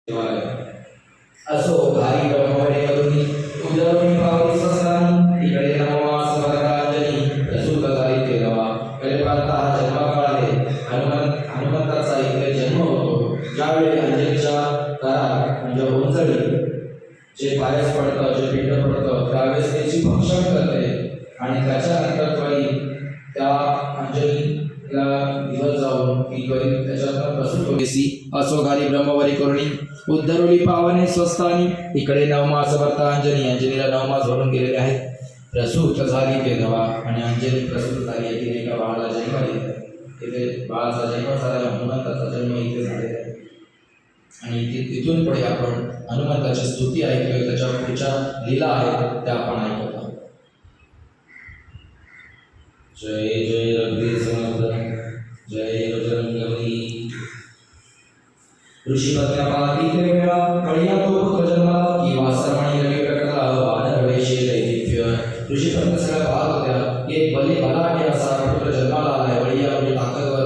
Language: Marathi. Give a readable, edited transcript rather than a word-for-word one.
असो भारी ब्रह्मवडे करुणी उदरणी पावली ससनानी इकडे नमवास वरदांजली रसूल झाली ते नवा कलिपाता हा जन्मकाळाले हनुमंताचा इकडे जन्म होतो ज्यावेळी अंजलीच्या घरात म्हणजे उंचळी जे पायस पडतं जे पिंड पडतं त्यावेळेस त्याची भक्षण करते आणि त्याच्यानंतर त्वरी त्या अंजलीला दिवस जाऊन ती त्वरी त्याच्यातनं प्रसूत होते असो घाली ब्रह्मवरी करुणी उद्धरुली पावने स्वस्तानी इकडे नवमास वर्ता अंजलीला नवमास भरून गेलेले आहेत प्रसूत झाली ते नवा आणि अंजली प्रसूत झाली आहे तिने एका बाळाला जन्म दिला तिथे बाळाचा जन्म झाला हनुमंताचा जन्म इथे झालेला आहे आणि तिथून पुढे आपण हनुमंताची स्तुती ऐकतोय त्याच्या पुढच्या लीला आहेत त्या आपण ऐकत आहोत. जय जय रघुवीर समर्थ जय बजरंगबली ऋषी पत्न्यापाती ते वेळा कळिया तो पुत्र जन्माला की वासरमणी रवी प्रकटला वानर वेशे दैदिप्य ऋषी पत्नी सगळ्या पाहत होत्या एक बली बलाढ्य असा पुत्र जन्माला आलाय बळीया म्हणजे ताकदवर